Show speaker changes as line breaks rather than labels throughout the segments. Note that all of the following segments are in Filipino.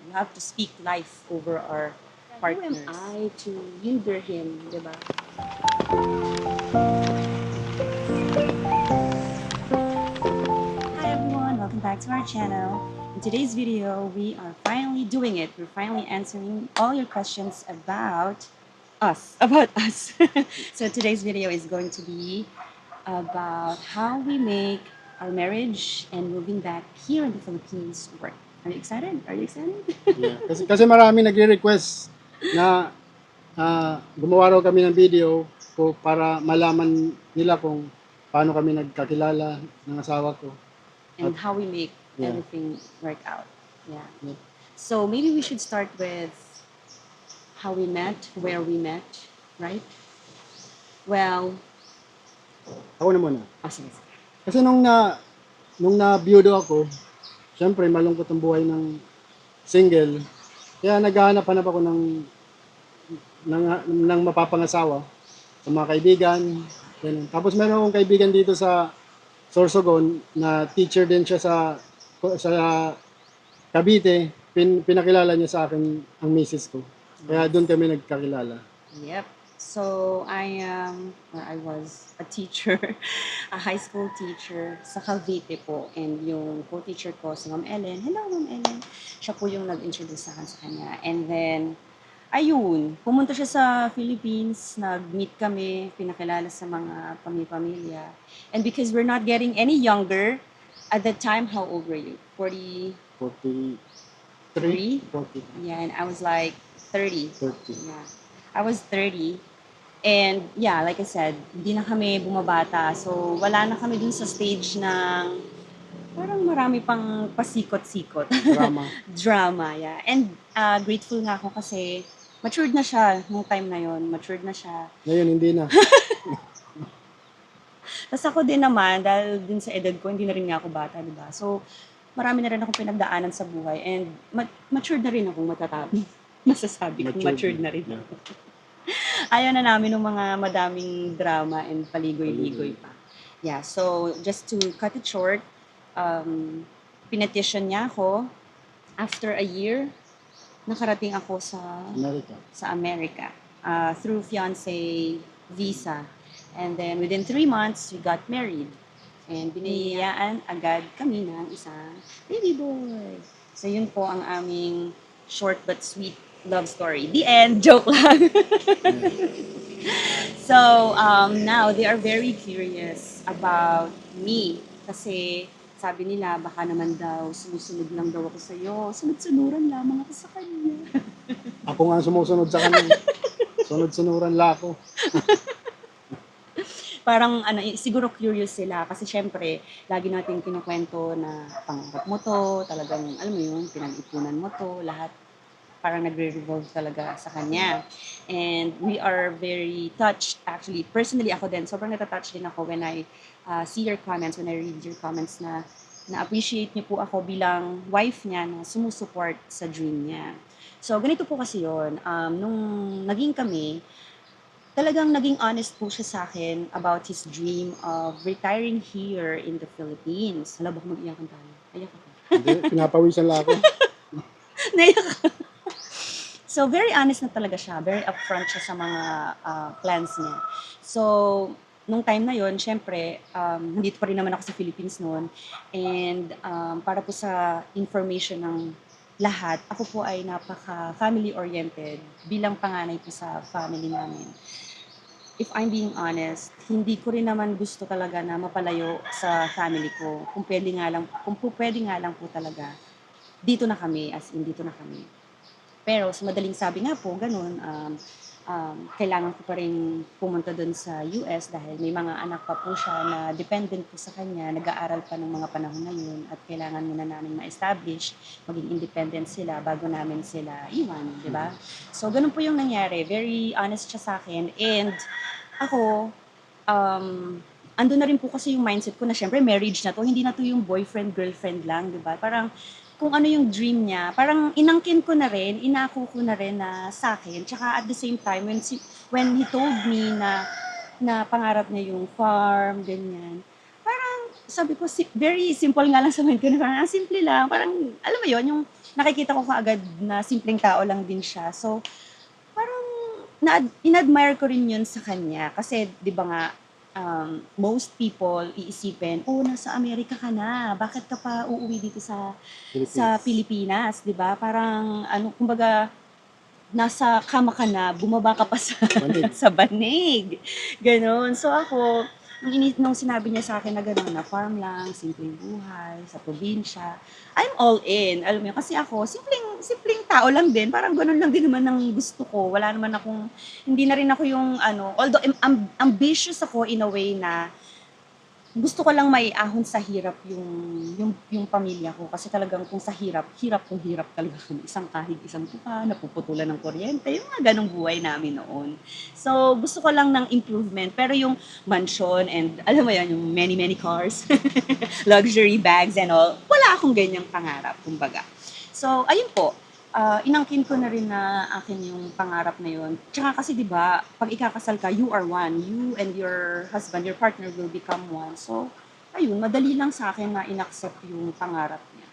We have to speak life over our partners. Who am I to hinder him, di ba? Hi everyone, welcome back to our channel. In today's video, we are finally doing it. We're finally answering all your questions about us. So today's video is going to be about how we make our marriage and moving back here in the Philippines work. Are you excited? Are you excited?
Yeah. Kasi marami nagre-request na gumawa raw kami ng video para malaman nila kung paano kami nagkakilala ng asawa ko.
And how we make
Yeah.
everything work out. Yeah.
Yeah.
So maybe we should start with how we met, where we met, right? Well,
Ako na muna.
sige.
Kasi nung na-biyudo ako, syempre malungkot ang buhay ng single. Kaya naghahanap-hanap ako ng mapapangasawa sa mga kaibigan. Ganun. Tapos meron akong kaibigan dito sa Sorsogon na teacher din siya sa Cavite. Pinakilala niya sa akin ang misis ko. Kaya doon kami nagkakilala.
Yep. So I was a teacher, a high school teacher sa Cavite po. And yung co-teacher ko, si Ma'am Ellen. Hello, Ma'am Ellen. Siya po yung nag-introduce sa akin sa kanya. And then, ayun, pumunta siya sa Philippines, nag-meet kami, pinakilala sa mga pamilya. And because we're not getting any younger, at that time, how old were you?
43? 40.
Yeah, and I was like 30.
30.
Yeah. I was 30. And yeah, like I said, hindi na kami bumabata. So wala na kami dun sa stage ng parang marami pang pasikot-sikot.
Drama.
Drama, yeah. And grateful nga ako kasi matured na siya nung time na yon. Matured na siya.
Ngayon, hindi na.
Tapos ako din naman, dahil din sa edad ko, hindi na rin nga ako bata, di ba? So, marami na rin akong pinagdaanan sa buhay. And matured na rin akong matatabi. Masasabi kong matured na rin
Yeah.
ako. Ayaw na namin ng mga madaming drama and paligoy-ligoy pa. Yeah, so just to cut it short, pinetition niya ako. After a year, nakarating ako sa America through fiancé visa. And then within 3 months, we got married. And biniyayaan agad kami ng isang baby boy. So yun po ang aming short but sweet love story. The end. Joke lang. So now they are very curious about me. Kasi sabi nila, baka naman daw, sumusunod lang daw ako sa'yo. Sunod-sunuran lamang ako sa kanya.
Ako nga ang sumusunod sa kanya. Sunod-sunuran lang ako.
Parang siguro curious sila kasi syempre lagi nating kinukwento na pangarap mo to, talagang alam mo yun, pinag-ipunan mo to, lahat parang nagre-revolve talaga sa kanya. And we are very touched, actually, personally ako din, sobrang natatouch din ako when I see your comments, when I read your comments na na-appreciate niyo po ako bilang wife niya na sumusuport sa dream niya. So, ganito po kasi yun. Nung naging kami, talagang naging honest po siya sa akin about his dream of retiring here in the Philippines. Hala, baka mag-iyakan tayo. Ayak ako.
Hindi, pinapawisan lang ako.
Naiyak ako. So, very honest na talaga siya. Very upfront siya sa mga plans niya. So, nung time na yon, syempre, nandito pa rin naman ako sa Philippines noon. And para po sa information ng lahat, ako po ay napaka-family-oriented bilang panganay po sa family namin. If I'm being honest, hindi ko rin naman gusto talaga na mapalayo sa family ko. Kung pwede nga lang po talaga, dito na kami, as in dito na kami. Pero sa madaling sabi nga po, ganun, kailangan ko pa rin pumunta doon sa US dahil may mga anak pa po siya na dependent po sa kanya, nag-aaral pa ng mga panahon na yun at kailangan muna namin ma-establish, maging independent sila bago namin sila iwan, di ba? So, ganun po yung nangyari. Very honest siya sa akin. And ako, andun na rin po kasi yung mindset ko na syempre marriage na to, hindi na to yung boyfriend-girlfriend lang, di ba? Parang kung ano yung dream niya, parang inangkin ko na rin, inako ko na rin na sa akin. Tsaka at the same time, when he told me na pangarap niya yung farm, ganyan, parang sabi ko, very simple nga lang sa mind ko na parang, simple lang. Parang, alam mo yon yung nakikita ko kaagad na simpleng tao lang din siya. So, parang in-admire ko rin yun sa kanya. Kasi, di ba nga, most people iisipin, oh, nasa Amerika ka na. Bakit ka pa uuwi dito sa Pilipinas, di ba? Parang, kumbaga, nasa kama ka na, bumaba ka pa sa,
Banig.
sa banig. Ganon. So ako, nung sinabi niya sa akin na gano'n, na farm lang, simpleng buhay, sa probinsya, I'm all in. Alam mo yun, kasi ako, simpleng tao lang din. Parang gano'n lang din naman ang gusto ko. Wala naman akong, hindi na rin ako yung, although ambitious ako in a way na, gusto ko lang maiahon sa hirap yung pamilya ko kasi talagang kung sa hirap kung hirap talaga kami. Isang kahig, isang tuka, napuputulan ng kuryente, yung mga ganong buhay namin noon. So, gusto ko lang ng improvement. Pero yung mansion and alam mo yan, yung many cars, luxury bags and all, wala akong ganyang pangarap, kumbaga. So, ayun po, inangkin ko na rin na akin yung pangarap na yun. Tsaka kasi 'di ba, pag ikakasal ka, you are one. You and your husband, your partner will become one. So, ayun, madali lang sa akin na inaccept yung pangarap niya.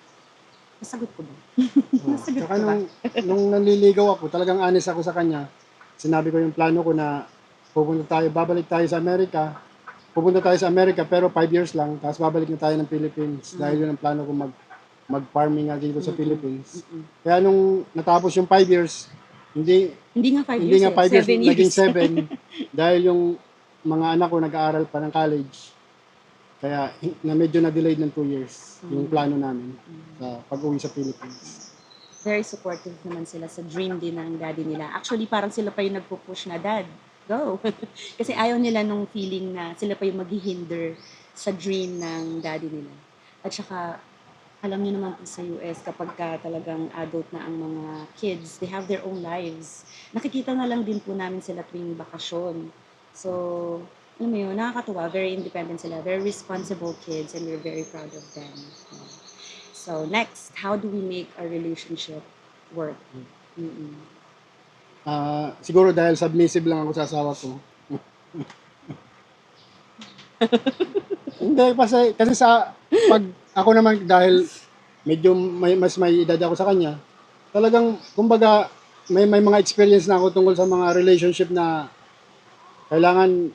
Nasagot ko ba? Nasagot
Tsaka
ko ba?
nung nanliligaw ako, talagang honest ako sa kanya. Sinabi ko yung plano ko na babalik tayo sa Amerika. Pupunta tayo sa Amerika pero 5 years lang, tapos babalik na tayo ng Philippines dahil yun ang plano ko mag-farming nga dito sa Philippines. Kaya nung natapos yung 5 years, hindi
Hindi nga 5
hindi
years
nga
eh,
5 years,
7
naging
years.
7 dahil yung mga anak ko nag-aaral pa ng college. Kaya medyo na-delayed ng 2 years yung plano namin sa pag-uwi sa Philippines.
Very supportive naman sila sa dream din ng daddy nila. Actually, parang sila pa yung nagpo-push na, Dad, go. Kasi ayaw nila nung feeling na sila pa yung maghihinder sa dream ng daddy nila. At saka, alam niyo naman po sa US, kapag ka talagang adult na ang mga kids, they have their own lives. Nakikita na lang din po namin sila tuwing bakasyon. So, alam mo yun, nakakatuwa, very independent sila, very responsible kids, and we're very proud of them. So, next, how do we make our relationship work? Mm-mm.
Siguro dahil submissive lang ako sa asawa ko. Hindi, kasi pag ako naman dahil medyo mas may edad ako sa kanya, talagang kumbaga may mga experience na ako tungkol sa mga relationship na kailangan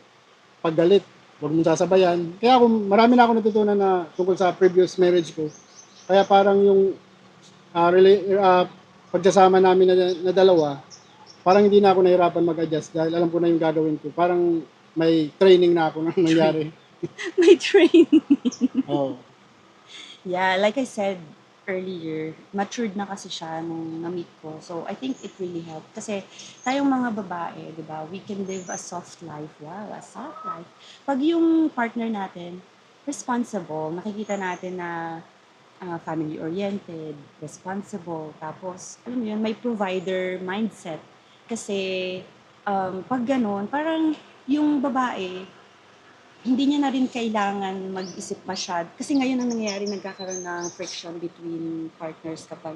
paggalit, huwag mong sasabayan. Kaya marami na ako natutunan na tungkol sa previous marriage ko. Kaya parang yung pagsasama namin na dalawa, parang hindi na ako nahirapan mag-adjust dahil alam ko na yung gagawin ko. Parang may training na ako na nangyari.
May train.
Oh.
Yeah, like I said earlier, matured na kasi siya nung na-meet ko. So, I think it really helped. Kasi tayong mga babae, di ba, we can live a soft life. Wow, a soft life. Pag yung partner natin, responsible, nakikita natin na family-oriented, responsible, tapos, alam mo yun, may provider mindset. Kasi, pag ganun, parang yung babae, hindi niya na rin kailangan mag-isip masyad. Kasi ngayon ang nangyayari, nagkakaroon ng friction between partners kapag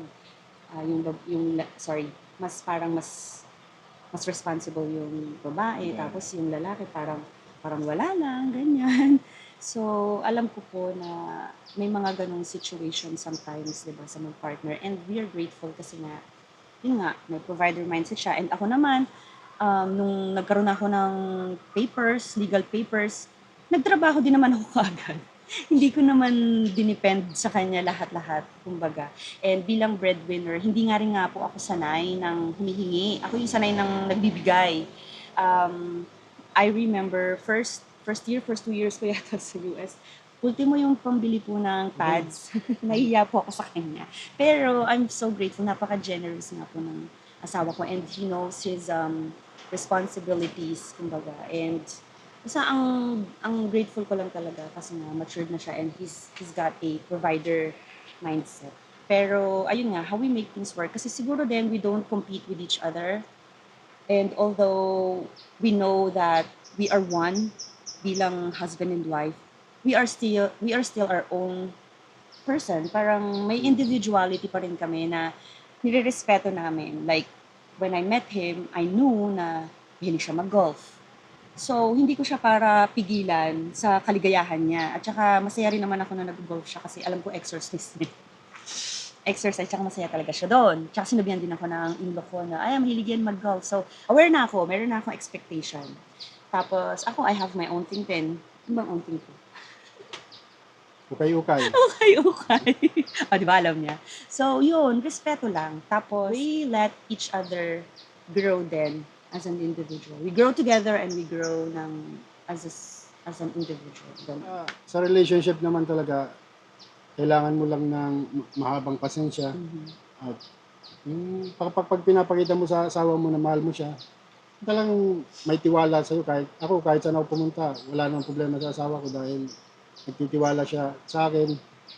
mas parang mas responsible yung babae, tapos yung lalaki parang wala lang, ganyan. So, alam ko po na may mga ganong situation sometimes, 'di ba, sa mga partner. And we are grateful kasi nga, yun nga, may provider mindset siya. And ako naman, nung nagkaroon ako ng legal papers, nagtrabaho din naman ako kaagad. Hindi ko naman dinepend sa kanya lahat-lahat, kumbaga. And bilang breadwinner, hindi nga po ako sanay ng humihingi. Ako yung sanay ng nagbibigay. I remember first 2 years ko yata sa US, ultimo yung pambili po ng pads. Nahiya po ako sa kanya. Pero I'm so grateful, napaka-generous nga po ng asawa ko and he knows his responsibilities, kumbaga. And basta ang grateful ko lang talaga kasi nga matured na siya and he's got a provider mindset. Pero ayun nga, how we make things work. Kasi siguro din we don't compete with each other. And although we know that we are one bilang husband and wife, we are still our own person. Parang may individuality pa rin kami na nirerespeto namin. Like when I met him, I knew na mahilig siya mag-golf. So, hindi ko siya para pigilan sa kaligayahan niya. At saka masaya rin naman ako na nag-golf siya kasi alam ko exercise din. Exercise, tsaka masaya talaga siya doon. Tsaka sinabihan din ako ng in-law ko na, ay, mahilig yan mag-golf. So, aware na ako, meron na akong expectation. Tapos, ako, I have my own thing din. Ano bang own thing ko?
Ukay-ukay.
Okay. O, di ba, alam niya. So, yun, respeto lang. Tapos, we let each other grow then as an individual. We grow together and we grow as an individual. Ganun.
Sa relationship naman talaga, kailangan mo lang ng mahabang pasensya.
Mhm.
At yung pag pinapakita mo sa asawa mo na mahal mo siya, talagang may tiwala sa'yo. Kahit saan ako pumunta, wala nang problema sa asawa ko dahil nagtitiwala siya sa akin.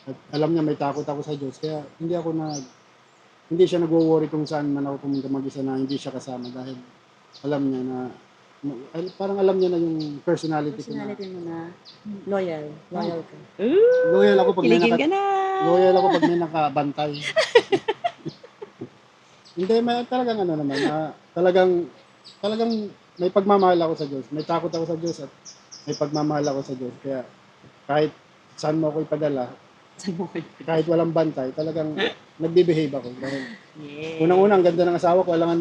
At alam niya may takot ako sa Diyos. Kaya hindi siya nagwo-worry kung saan man ako pumunta mag-isa na hindi siya kasama dahil alam niya na parang alam niya na yung personality ko na.
Personality mo na loyal. Loyal ka.
Loyal ako pag may
Kiligin ka na.
loyal ako pag may nakabantay. Hindi, may talagang ano naman, talagang may pagmamahal ako sa Diyos. May takot ako sa Diyos at may pagmamahal ako sa Diyos. Kaya kahit saan mo ako ipadala,
Saan mo kayo?
kahit walang bantay, talagang nagbe-behave ako. Dahil
Yeah.
unang-unang, ganda ng asawa ko, alangan,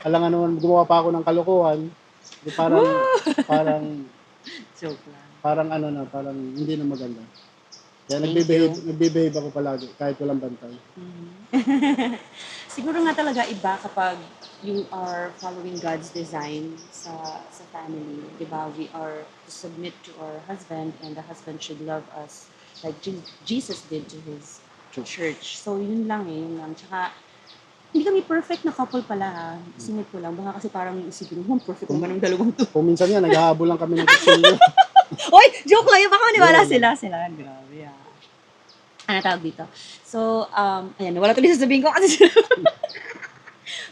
alangan naman gumawa pa ako ng kalokohan. Di parang,
Joke lang.
parang hindi na maganda. Kaya
Thank
nagbe-behave ako palagi, kahit walang bantay.
Siguro nga talaga iba kapag you are following God's design sa family. Diba? We are to submit to our husband and the husband should love us like Jesus did to his church. So yun lang yun lang. Tsaka hindi kami perfect na couple pala ha. Singit ko lang. Baka kasi parang isipin mo, perfect naman ng dalawang to.
Kung minsan yan, naghahabol lang kami ng kutsilyo.
Oy! Joke lang yun. Baka maniwala
Yeah.
sila. Grabe ah. Ano tawag dito? So, ayan, wala tuloy sasabihin ko kasi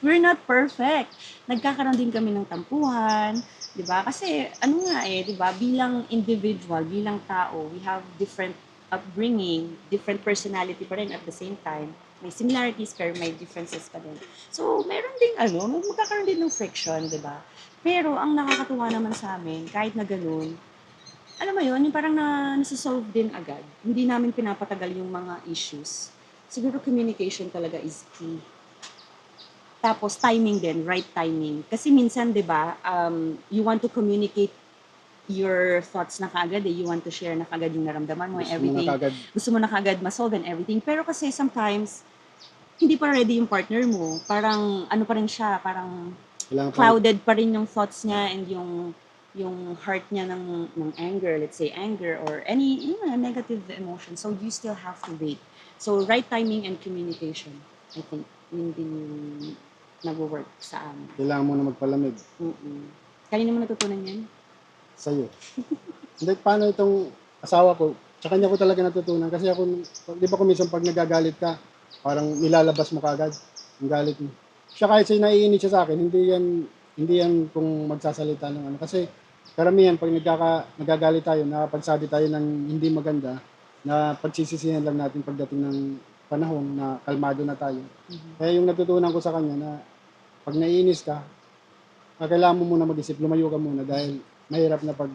we're not perfect. Nagkakaroon din kami ng tampuhan, 'di ba? Kasi ano nga 'di ba, bilang individual, bilang tao, we have different upbringing, different personality pa rin at the same time. May similarities pero may differences pa din. So, meron ding magkakaroon din ng friction, 'di ba? Pero ang nakakatuwa naman sa amin, kahit na ganun, alam mo yun, yung parang nasa-solve din agad. Hindi namin pinapatagal yung mga issues. Siguro communication talaga is key. Tapos timing din, right timing. Kasi minsan, 'di ba, you want to communicate your thoughts na kaagad You want to share na kaagad yung naramdaman mo and
Gusto mo na
everything.
kagad,
Gusto mo na kaagad ma-solve and everything. Pero kasi sometimes, hindi pa ready yung partner mo. Parang ano pa rin siya, parang
kailangan pa,
clouded pa rin yung thoughts niya and yung heart niya ng anger, let's say anger or any negative emotion. So you still have to wait. So right timing and communication, I think, yun din yung nag-work sa amin.
kailangan mo na magpalamig
Kanina mo natutunan yan?
sa'yo. Hindi, paano itong asawa ko, sa kanya ko talaga natutunan. Kasi ako, di ba kung minsan pag nagagalit ka, parang nilalabas mo kagad yung galit mo. Siya kahit siya naiinit siya sa akin, hindi yan kung magsasalita ng ano. Kasi karamihan, pag nagagalit tayo, nakapagsabi tayo ng hindi maganda, na pagsisisihan lang natin pagdating ng panahon na kalmado na tayo. Kaya yung natutunan ko sa kanya na pag naiinis ka, kailangan mo muna mag-isip, lumayo ka muna dahil mahirap na pag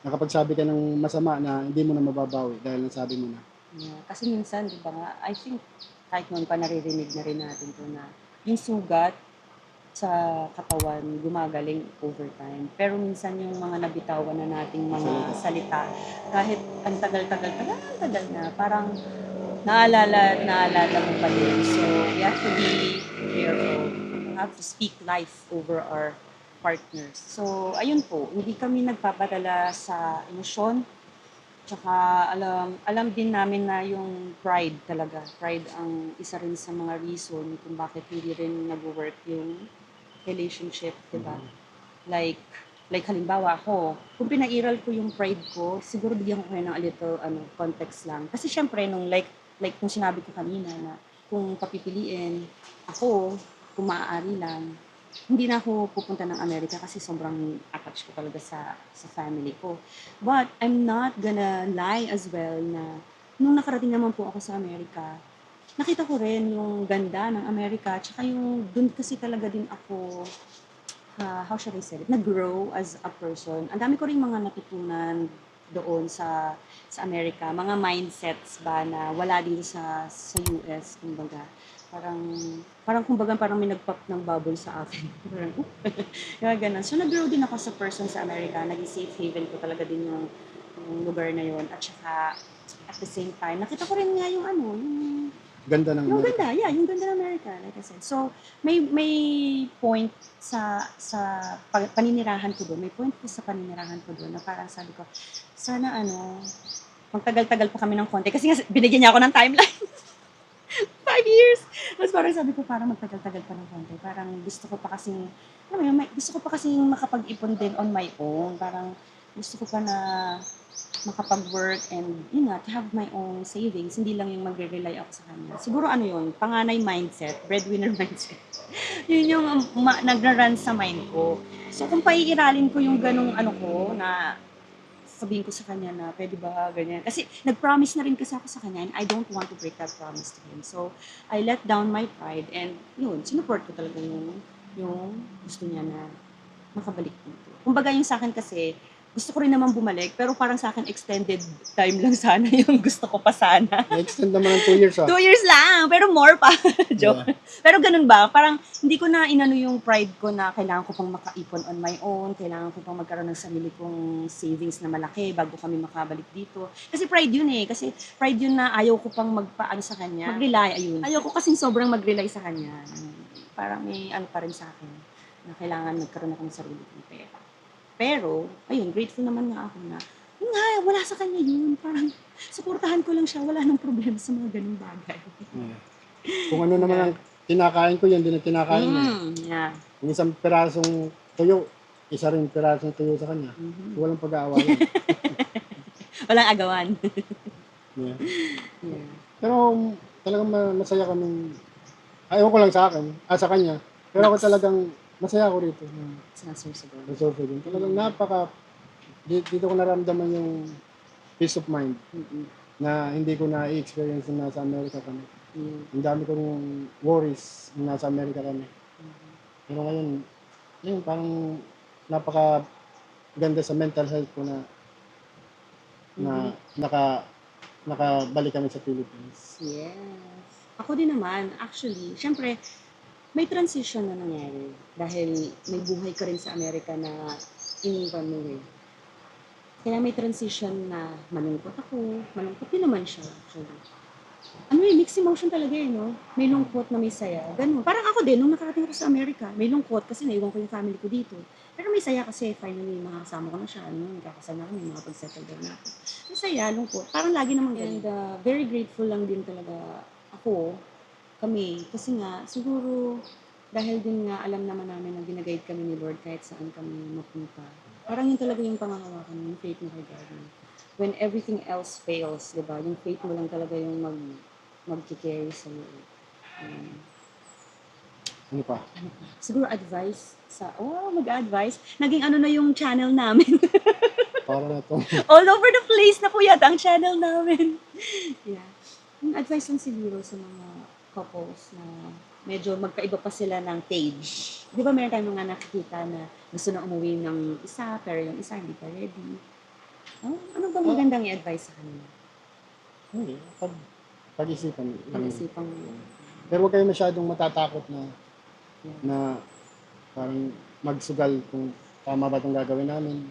nakapagsabi ka ng masama na hindi mo na mababawi dahil nasabi mo na.
Yeah. Kasi minsan, di ba nga, I think kahit noon pa naririnig na rin natin to na yung sugat sa katawan gumagaling over time. Pero minsan yung mga nabitawan na nating mga salita, kahit ang tagal na, parang naalala mo pa din. So, we have to be careful. We have to speak life over our partners. So, ayun po, hindi kami nagpapadala sa emosyon. Tsaka alam din namin na yung pride talaga. Pride ang isa rin sa mga reason kung bakit hindi rin nag-work yung relationship, di ba? Like halimbawa ako, kung pinairal ko yung pride ko, siguro bigyan ko kayo ng a little context lang. Kasi syempre like kung sinabi ko kanina na kung papipiliin ako, kung maaari lang, hindi na ako pupunta ng Amerika kasi sobrang attached ko talaga sa family ko. But I'm not gonna lie as well na nung nakarating naman po ako sa Amerika, nakita ko rin yung ganda ng Amerika, tsaka yung dun kasi talaga din ako, how should I say it, nag-grow as a person. Ang dami ko rin mga natutunan doon sa Amerika, mga mindsets ba na wala dito sa US, kumbaga. Parang parang kumbaga parang may nag-pop ng bubble sa akin. Parang, kaya ganun. So nag-grow din ako sa person sa Amerika. Naging safe haven ko talaga din yung lugar na yon. At saka at the same time, nakita ko rin nga yung
Ganda ng
yung
Amerika.
ganda, yeah, yung ganda ng Amerika, like I said. So, may point paninirahan ko doon, may point po sa paninirahan ko doon na parang sabi ko, sana magtagal-tagal pa kami ng konti. Kasi nga, binigyan niya ako ng timeline. 5 years! Tapos parang sabi ko, parang magtagal-tagal pa ng konti. Parang gusto ko pa kasing, alam mo yun, gusto ko pa kasing makapag-ipon din on my own. Parang gusto ko pa na makapag-work and yun nga, to have my own savings, hindi lang yung magre-rely ako sa kanya. Siguro yun, panganay mindset, breadwinner mindset. Yun yung nagra-run sa mind ko. So kung paiiralin ko yung ganong ko na sabihin ko sa kanya na pwede ba ganyan. Kasi nag-promise na rin kasi ako sa kanya and I don't want to break that promise to him. So I let down my pride and yun, sinuport ko talaga yung gusto niya na makabalik dito. Kumbaga yung sa akin kasi, gusto ko rin naman bumalik, pero parang sa akin extended time lang sana yung gusto ko pa sana.
Na-extend naman ng 2 years
2 years lang, pero more pa. Joke.
Yeah.
Pero ganun ba? Parang hindi ko na inano yung pride ko na kailangan ko pang makaipon on my own, kailangan ko pang magkaroon ng sarili kong savings na malaki bago kami makabalik dito. Kasi pride yun eh. Kasi pride yun na ayaw ko pang magpaano sa kanya. Mag-rely, ayun. Ayaw ko kasing sobrang mag-rely sa kanya. Parang may pa rin sa akin na kailangan magkaroon ako ng sarili kong pera. Pero, ayun, grateful naman nga ako na, yun nga, wala sa kanya yun. Parang, suportahan ko lang siya, wala nang problema sa mga ganung bagay.
Yeah. Kung ano naman ang kinakain ko, yan din ang kinakain niya.
Yeah.
Yung isang pirasong tuyo, isa rin pirasong tuyo sa kanya. Walang pag-aawayan.
Walang agawan.
Yeah.
Yeah.
Pero talagang masaya kami. Ayaw ko lang sa akin, sa kanya. Pero ako talagang masaya ako rito.
Sinasursugon.
Resolve din. Talagang dito ko naramdaman yung peace of mind na hindi ko na i-experience nung nasa Amerika kami. Ang dami ko yung worries nung nasa Amerika kami. Pero ngayon, yun, parang napaka ganda sa mental health ko na nakabalik kami sa Philippines.
Yes. Ako din naman, actually, syempre, may transition na nangyari dahil may buhay ka rin sa Amerika na iniwan mo eh. Kaya may transition na malungkot ako. Malungkot din naman siya, actually. Mixed emotion talaga eh, no? May lungkot na may saya. Ganun. Parang ako din, nung nakarating ako sa Amerika, may lungkot kasi naiwan ko yung family ko dito. Pero may saya kasi finally makakasama ko na siya. Nakakasal na kami, makapag-settle down na ako. May saya, lungkot. Parang lagi naman ganun. And very grateful lang din talaga ako, kami. Kasi nga, siguro, dahil din nga alam naman namin na ginaguide kami ni Lord kahit saan kami mapunta. Parang yun talaga yung pangangawakan, yung faith mo kay God. When everything else fails, di ba? Yung faith mo lang talaga yung mag-carry sa'yo.
Ano pa?
Siguro advice mag-advise. Naging na yung channel namin.
Para na to.
All over the place na po yata ang channel namin. Yeah. Yung advice lang siguro sa mga couples na medyo magkaiba pa sila ng stage. Di ba meron tayong mga nakikita na gusto na umuwi ng isa, pero yung isa hindi pa ready. Ano bang magandang i-advise sa kanila?
Hindi. Pag-isipan.
Pag-isipan mo.
Pero huwag kayo masyadong matatakot na parang magsugal kung tama ba itong gagawin namin.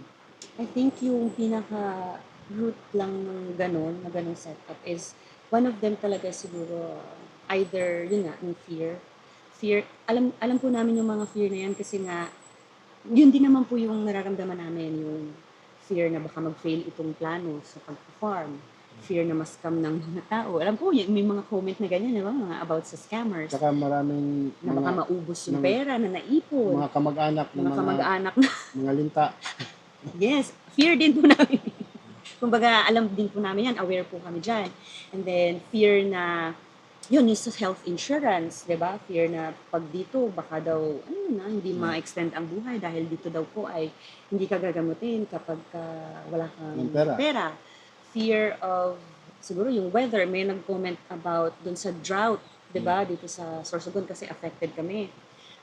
I think yung pinaka-root lang ng na ganun setup is one of them talaga siguro either, yun nga, yung fear. Fear, alam po namin yung mga fear na yan kasi nga, yun din naman po yung nararamdaman namin, yung fear na baka mag-fail itong plano sa pag-farm. Fear na ma-scam ng mga tao. Alam po, may mga comment na ganyan, di ba? Mga about sa scammers.
Saka maraming
Na baka maubos yung pera na naipon.
mga kamag-anak
Mga kamag-anak na.
mga linta.
Yes, fear din po namin. Kumbaga, alam din po namin yan, aware po kami dyan. And then, fear na, yun, yung sa health insurance, di ba? Fear na pag dito, baka daw, hindi ma-extend ang buhay dahil dito daw po ay hindi ka gagamutin kapag wala kang pera. Fear of, siguro yung weather, may nag-comment about dun sa drought, di ba? Dito sa Sorsogon kasi affected kami.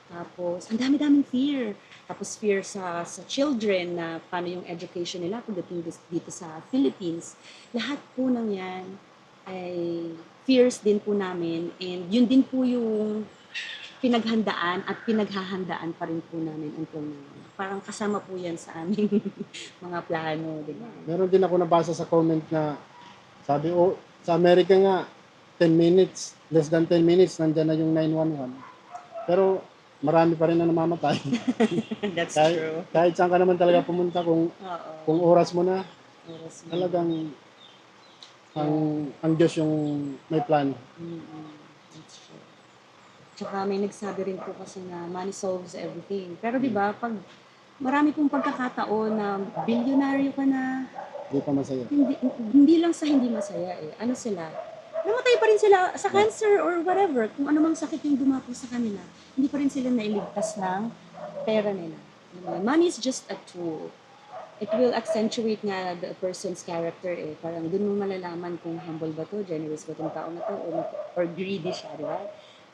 Tapos, ang dami-daming fear. Tapos fear sa children na paano yung education nila pagdating dito sa Philippines. Lahat po ng yan ay fears din po namin and yun din po yung pinaghandaan at pinaghahandaan pa rin po namin until now. Parang kasama po yan sa aming mga plano, di ba?
Meron din ako nabasa sa comment na sabi, sa Amerika nga, 10 minutes, less than 10 minutes, nandyan na yung 911. Pero marami pa rin na namamatay.
That's
kahit,
true.
kahit saan ka naman talaga pumunta,
Oo.
kung oras mo na,
Oras mo.
talagang ang Diyos yung may plano.
That's true. Tsaka may nagsabi rin po kasi na money solves everything. Pero di ba, pag marami pong pagkakataon na bilyonaryo ka na,
Hindi pa masaya.
hindi lang sa hindi masaya eh. Ano sila? Namatay pa rin sila sa cancer or whatever. Kung ano mang sakit yung dumapo sa kanila, hindi pa rin sila nailigtas ng pera nila. Money is just a tool. It will accentuate nga the person's character eh. Parang dun mo malalaman kung humble ba to, generous ba tong tao na to, or greedy siya, di ba?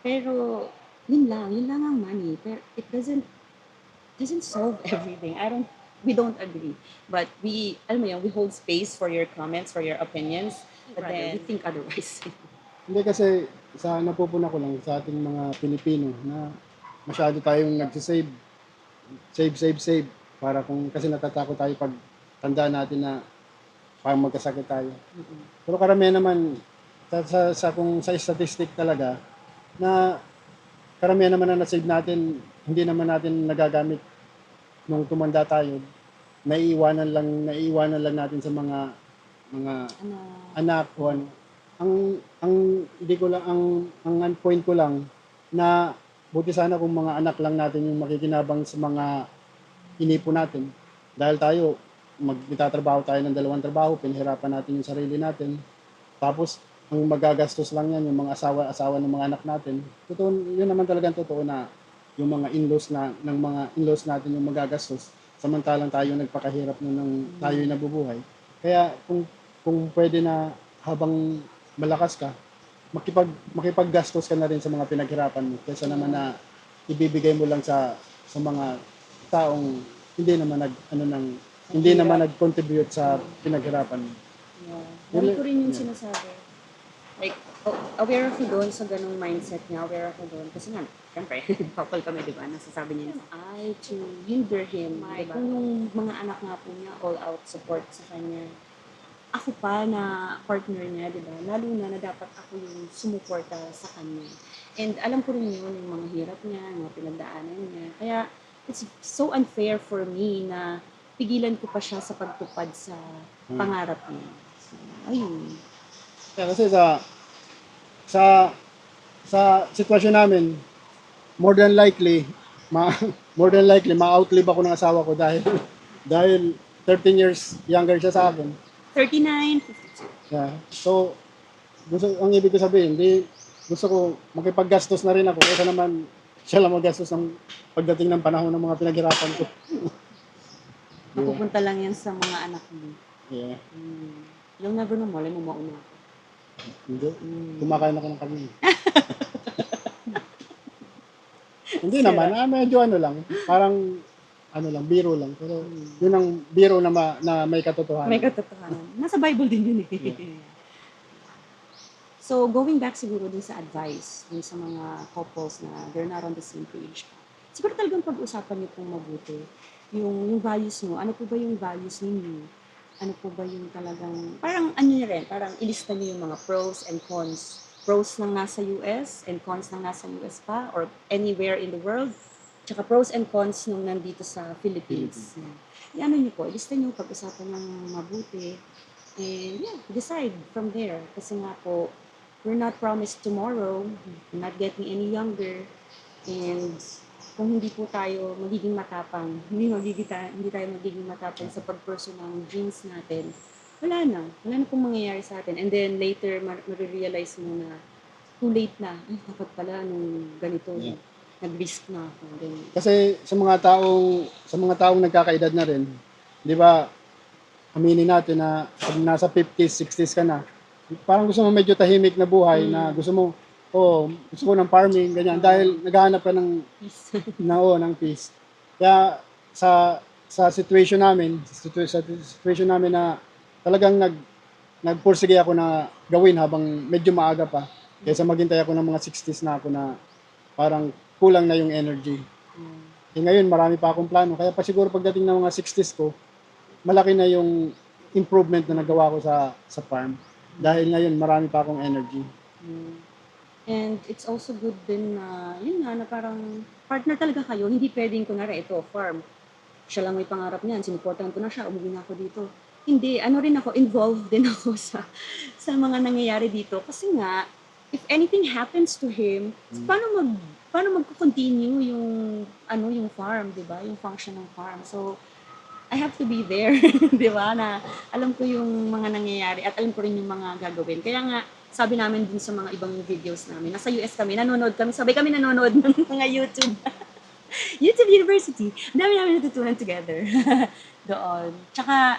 Pero, yun lang ang money. Pero it doesn't solve everything. We don't agree. But alam mo yun, we hold space for your comments, for your opinions, but then we think otherwise.
Hindi kasi sa napupuna ko lang sa ating mga Pilipino na masyado tayong nagsisave. Save. Para kasi natatakot tayo pag tanda natin na parang magkasakit tayo. Pero karamihan naman, kung sa statistic talaga, na karamihan naman na na-save natin, hindi naman natin nagagamit nung tumanda tayo. Naiiwanan lang natin sa mga
Ano,
anak o ano. Ang hindi ko lang ang point ko lang na buti sana kung mga anak lang natin yung makikinabang sa mga inipon natin. Dahil tayo magtatrabaho tayo ng 2 trabaho, pinahirapan natin yung sarili natin. Tapos ang magagastos lang yan yung mga asawa ng mga anak natin. Totoo, yun naman talagang totoo na yung mga ng mga in-laws natin yung magagastos samantalang tayo nagpakahirap nung tayo nabubuhay. Kaya kung pwede na habang malakas ka, makipaggastos ka na rin sa mga pinaghirapan mo kaysa naman na ibibigay mo lang sa mga taong hindi naman nag-contribute sa pinaghirapan mo.
yeah. Lagi ko rin yung sinasabi. Like, aware ako doon sa ganung mindset niya, aware ako doon. Kasi nga, syempre, couple kami, di ba? Nasasabi niya, I to hinder him, di ba? Kung yung mga anak nga po niya, all out support sa kanya. Ako pa na partner niya, di ba? Lalo na dapat ako yung sumuporta sa kanya. And alam ko rin yun, yung mga hirap niya, yung mga pinagdaanan niya. Kaya, it's so unfair for me na pigilan ko pa siya sa pagtupad sa pangarap niya. So, ayun.
Kaya kasi sa sitwasyon namin, more than likely ma-outlive ako ng asawa ko dahil 13 years younger siya sa akin.
39, 52.
Yeah. So ang ibig ko sabihin, gusto ko makipaggastos na rin ako kaysa naman siya lang magastos ng pagdating ng panahon ng mga pinaghirapan ko.
Mapupunta lang yan sa mga anak mo.
Yeah.
You'll never know, malay mo mauna ako.
Hindi. Kumakain ako ng kanin. Hindi naman, medyo lang. Parang biro lang. Pero yun ang biro na may katotohanan.
May katotohanan. Nasa Bible din yun eh.
Yeah.
So, going back siguro dun sa advice, dun sa mga couples na they're not on the same page. Siguro talagang pag-usapan niyo pong mabuti. Yung values mo, ano po ba yung values ninyo? Ano po ba yung talagang, parang ano niyo rin, parang ilista niyo yung mga pros and cons. Pros ng nasa US and cons ng nasa US pa or anywhere in the world. Tsaka pros and cons nung nandito sa Philippines. Ano niyo po, ilista niyo, pag-usapan ng mabuti. And yeah, decide from there. Kasi nga po, we're not promised tomorrow, we're not getting any younger, and kung hindi po tayo magiging matapang, hindi tayo magiging matapang sa pag-pursue ng dreams natin, wala na pong mangyayari sa atin. And then later, marirealize mo na too late na, ay, dapat pala nung ganito, nag-risk na ako. Ganyan.
Kasi sa mga taong nagkakaedad na rin, di ba, aminin natin na pag nasa 50s, 60s ka na, parang gusto mo medyo tahimik na buhay na gusto mo gusto ko ng farming, ganyan. Dahil naghahanap ka ng,
Peace.
ng peace. Kaya sa situation namin, sa situation namin na talagang nagpursige ako na gawin habang medyo maaga pa. Kaysa maghintay ako ng mga 60s na ako na parang kulang na yung energy. Ngayon, marami pa akong plano. Kaya pa siguro pagdating ng mga 60s ko, malaki na yung improvement na nagawa ko sa farm. Dahil ngayon, marami pa akong energy.
And it's also good din na, yun nga, na parang partner talaga kayo. Hindi pwedeng, kunwari, ito, farm. Siya lang may pangarap niyan, sinuportahan ko na siya, umuwi na ako dito. Hindi, ano rin ako, involved din ako sa mga nangyayari dito. Kasi nga, if anything happens to him, paano magko-continue yung farm, 'di ba? Yung function ng farm. So, I have to be there, 'di ba? Na alam ko yung mga nangyayari at alam ko rin yung mga gagawin. Kaya nga, sabi namin din sa mga ibang videos namin, nasa US kami, nanonood kami, sabay kami nanonood ng mga YouTube. YouTube University. Ang dami namin natutunan together doon. Tsaka,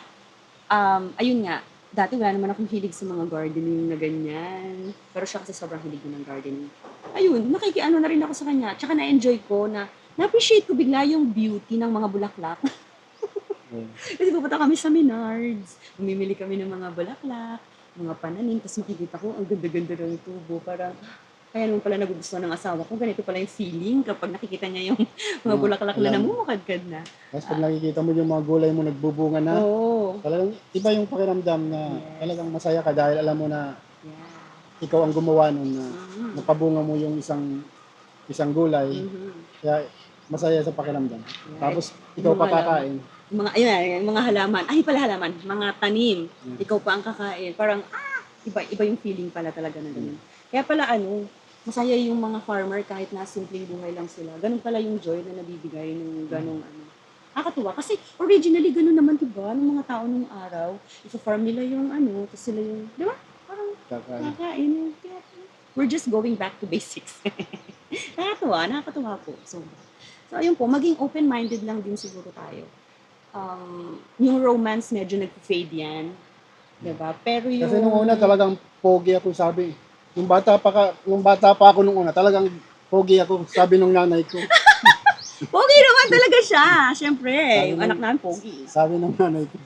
ayun nga, dati wala naman akong hilig sa mga gardening na ganyan. Pero siya kasi sobrang hilig ko ng gardening. Ayun, nakikiano na rin ako sa kanya. Tsaka na-enjoy ko na-appreciate ko bigla yung beauty ng mga bulaklak. Kasi pupunta kami sa Menards, bumimili kami ng mga bulaklak, mga pananim, tapos makikita ko, ang ganda-ganda ng tubo. Parang, kaya naman pala nagugustuhan ng asawa ko, ganito pala yung feeling kapag nakikita niya yung mga bulaklak na namumukadkad na.
Tapos pag nakikita mo yung mga gulay mo nagbubunga na,
Oo.
talagang iba yung pakiramdam na talagang masaya ka dahil alam mo na
Yeah.
ikaw ang gumawa nun na napabunga mo yung isang gulay. Kaya masaya sa pakiramdam. Tapos ikaw pa kakain.
Yung mga, ayun, yung mga halaman. Ay, pala halaman. Mga tanim. Ikaw pa ang kakain. Parang, iba yung feeling pala talaga na ganun. Kaya pala masaya yung mga farmer kahit na simpleng buhay lang sila. Ganun pala yung joy na nabibigay ng ganung Nakakatuwa. Kasi originally ganun naman, diba? Ng mga tao nung araw. Ipa-farm nila yung tapos sila yung, di ba? Parang kakain. We're just going back to basics. Nakakatuwa po. So ayun po, maging open-minded lang din siguro tayo. Yung romance medyo nag-fade yan. Diba? Pero yung...
Kasi nung una talagang pogi ako, sabi. Nung bata pa ako nung una, talagang pogi ako, sabi nung nanay ko.
Pogi naman talaga siya. Siyempre, yung anak namin pogi.
Sabi nung nanay ko.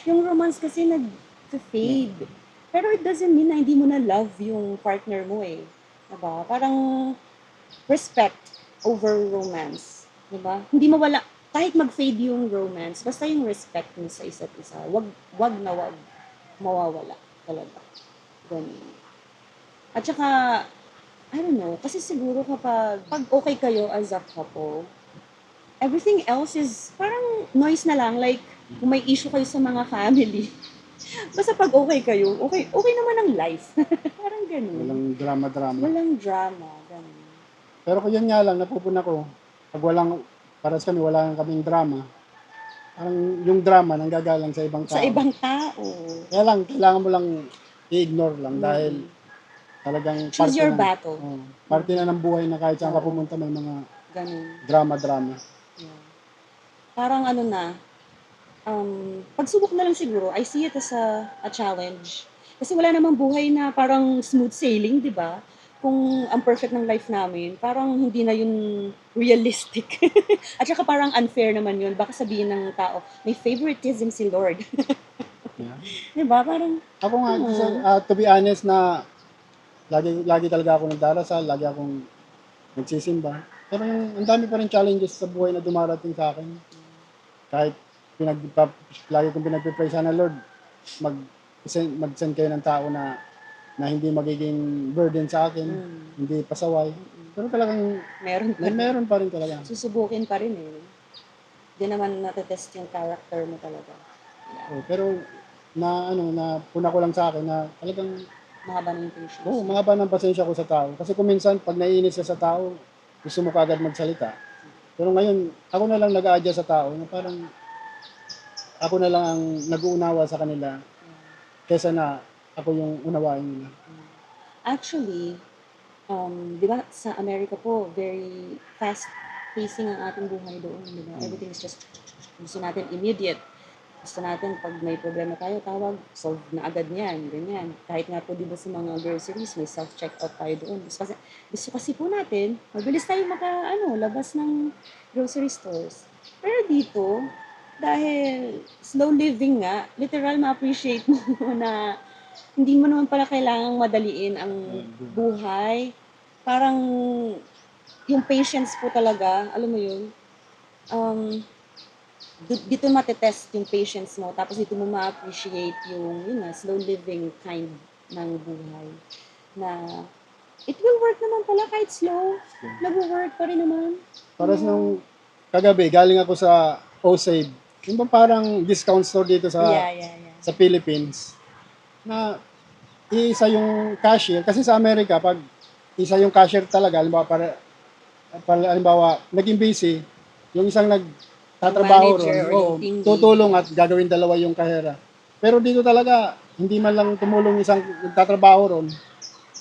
Yung romance kasi nag-fade. Pero it doesn't mean na hindi mo na love yung partner mo eh. Diba? Parang respect over romance. Diba? Hindi mawala. Kahit mag-fade yung romance, basta yung respect mo sa isa't isa, wag mawawala talaga. Ganun. At saka, I don't know, kasi siguro pag okay kayo as a couple, everything else is parang noise na lang. Like, kung may issue kayo sa mga family, basta pag okay kayo, okay naman ang life. Parang ganun.
Walang drama-drama.
Walang drama. Ganun.
Pero kung yun nga lang, napupuna ko, pag paras kami, wala lang kaming drama, parang yung drama nanggagalang sa ibang tao.
Sa ibang tao.
Kaya lang, kailangan mo lang i-ignore lang dahil talagang
Choose your battle.
Parte na ng buhay na kahit saan ka pumunta may mga
Ganun.
drama-drama.
Yeah. Parang pagsubok na lang siguro, I see it as a challenge. Kasi wala namang buhay na parang smooth sailing, di ba? Kung ang perfect ng life namin, parang hindi na yun realistic. At saka parang unfair naman yun. Baka sabihin ng tao, may favoritism si Lord.
Yeah.
Di ba? Parang,
Ako nga, to be honest na lagi talaga ako nagdarasal, lagi akong nagsisimba. Pero ang dami pa rin challenges sa buhay na dumarating sa akin. Kahit lagi kong pinagpipray sana, Lord, mag-send kayo ng tao na hindi magiging burden sa akin, hindi pasaway. Pero talagang meron pa rin talaga.
Susubukin pa rin eh. Hindi naman natetest yung character mo talaga. Yeah.
Pero puna ko lang sa akin na talagang
Mahaba ng patience.
mahaba ng pasensya ko sa tao. Kasi kung minsan, pag naiinis ka sa tao, gusto mo kagad magsalita. Pero ngayon, ako na lang nag-a-adjust sa tao na parang ako na lang ang nag-uunawa sa kanila kesa na ako yung unawain nila.
Actually, di ba sa Amerika po, very fast pacing ang ating buhay doon. Di ba? Everything is just, gusto natin immediate. Gusto natin pag may problema tayo, tawag, solve na agad niyan, ganyan. Kahit nga po, di ba, sa mga groceries, may self-checkout tayo doon. Gusto kasi po natin, mabilis tayo labas ng grocery stores. Pero dito, dahil slow living nga, literal ma-appreciate mo na hindi mo naman pala kailangang madaliin ang buhay. Parang yung patience po talaga, alam mo yun, um, dito matetest yung patience mo, tapos dito mo ma-appreciate yung, yun nga, slow living kind ng buhay. Na, it will work naman pala kahit slow. Nag-work pa rin naman.
Para nung kagabi, galing ako sa OSAVE. Yung ba parang discount store dito
Yeah.
sa Philippines na isa yung cashier. Kasi sa Amerika, pag isa yung cashier talaga, halimbawa, naging busy, yung isang nagtatrabaho
Manager
ron,
or
oo,
yung team lead.
tutulong at gagawin dalawa yung kahera. Pero dito talaga, hindi man lang tumulong isang nagtatrabaho ron.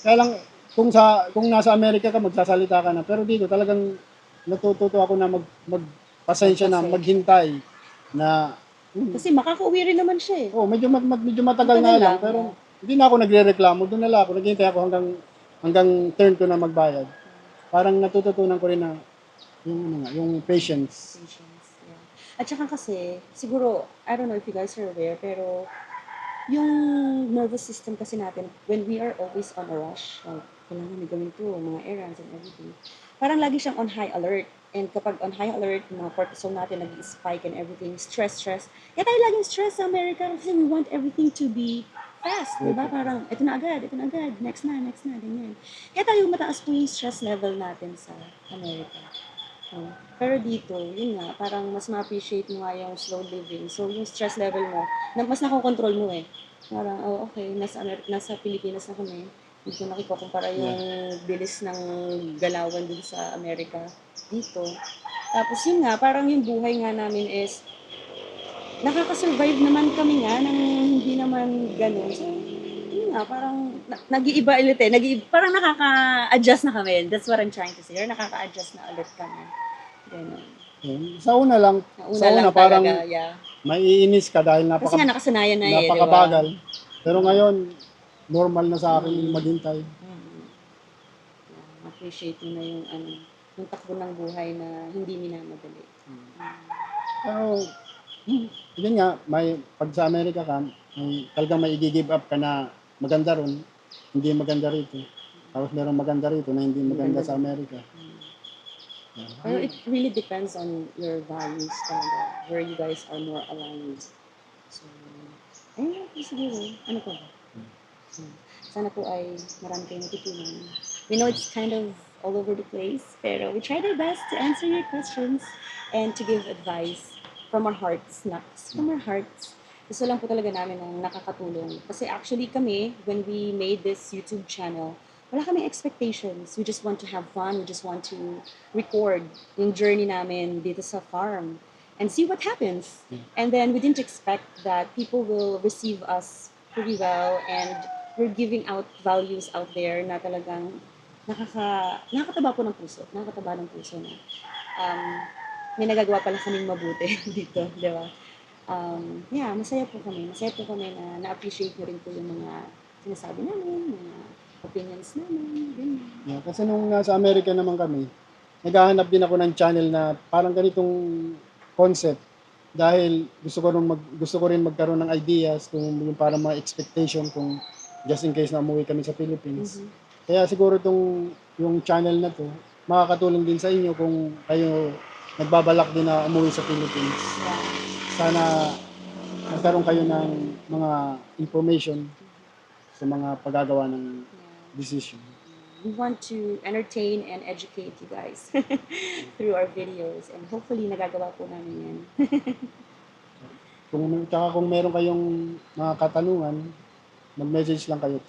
Kaya lang, kung nasa Amerika ka, magsasalita ka na. Pero dito talagang natututo ako na magpasensya na, maghintay na,
Kasi makakauwi rin naman siya eh.
medyo matagal nga lang.
lang,
Pero hindi na ako nagre-reklamo. Doon na lang ako. Naghintay ako hanggang turn ko na magbayad. Parang natututunan ko rin na yung patience.
Patience, yeah. At saka kasi, siguro, I don't know if you guys are aware, pero yung nervous system kasi natin, when we are always on a rush, like, kailangan may gawin to, mga errands and everything, parang lagi siyang on high alert. And kapag on high alert, yung mga cortisol natin nag-spike and everything, stress. Kaya tayo laging stress sa America kasi we want everything to be fast, di ba? Parang, ito na agad, next na, ganyan. Kaya tayo mataas po yung stress level natin sa America. Pero dito, yun nga, parang mas ma-appreciate mo nga yung slow living. So, yung stress level mo, mas nakokontrol mo eh. Parang, okay, nasa Pilipinas na kami. Hindi ko nakikukumpara yung bilis ng galawan dun sa Amerika dito. Tapos yun nga, parang yung buhay nga namin is, nakaka-survive naman kami nga nang hindi naman ganun. So, yun nga, parang nag-iiba ulit eh. Parang nakaka-adjust na kami. That's what I'm trying to say. Or nakaka-adjust na ulit kami. Ganun.
Sa una lang, parang
talaga, yeah.
maiinis ka dahil
Kasi nga nakasanayan na eh, di ba?
napakabagal. Pero ngayon, normal na sa akin maghintay.
Appreciate mo na yung takbo ng buhay na hindi minamadali.
Pero, yun nga, pag sa Amerika ka, talagang may i-give up ka na maganda ron, hindi maganda rito. Tapos merong maganda rito na hindi maganda sa Amerika.
Pero it really depends on your values talaga, where you guys are more aligned. So, ayun lang po siguro. Ano po ba? Sana po ay marami kayong natutunan. We know it's kind of all over the place, pero we tried our best to answer your questions and to give advice from our hearts, not from our hearts. Gusto lang po talaga namin ng nakakatulong. Kasi actually kami, when we made this YouTube channel, wala kaming expectations. We just want to have fun. We just want to record yung journey namin dito sa farm and see what happens. And then we didn't expect that people will receive us pretty well and we're giving out values out there na talagang nakakataba po ng puso. Nakakataba ng puso na may nagagawa pala kaming mabuti dito, di ba? Yeah, masaya po kami. Masaya po kami na na-appreciate nyo rin po yung mga sinasabi namin, mga opinions namin, ganyan.
Yeah, kasi nung nasa Amerika naman kami, naghahanap din ako ng channel na parang ganitong concept dahil gusto ko rin magkaroon ng ideas kung yung parang mga expectation kung just in case na umuwi kami sa Philippines. Kaya siguro yung channel na to makakatulong din sa inyo kung kayo nagbabalak din na umuwi sa Philippines. Sana magkaroon kayo ng mga information sa mga paggagawa ng decision.
We want to entertain and educate you guys through our videos and hopefully nagagawa po namin yan.
Kung meron kayong mga katanungan, mag-message lang kayo.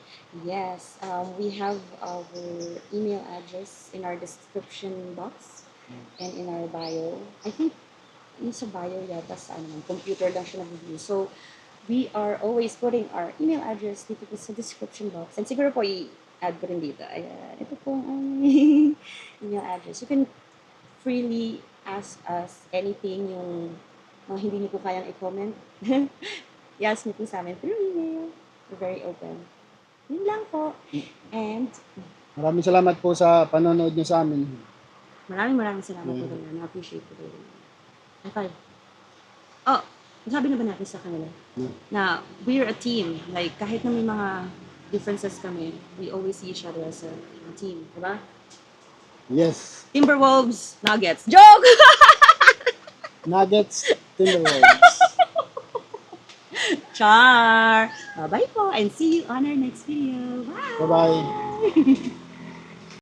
Yes, we have our email address in our description box and in our bio. I think yung sa bio yata sa computer lang siya nag-review. So, we are always putting our email address dito po sa description box. And siguro po i-add ko rin dito. Ayan, ito po ang email address. You can freely ask us anything yung hindi niyo po kayang i-comment, i-ask niyo po sa amin through email. We're very open. Yun lang po. And
Maraming salamat po sa panonood niyo sa amin.
maraming salamat po talaga. Na-appreciate ko talaga. High five. Oh, sabi na ba natin sa kanila? Na we're a team. Like, kahit na may mga differences kami, we always see each other as a team. Diba?
Yes.
Timberwolves, Nuggets. Joke!
Nuggets, Timberwolves.
Char! Bye-bye po and see you on our next video. Bye!
Bye-bye.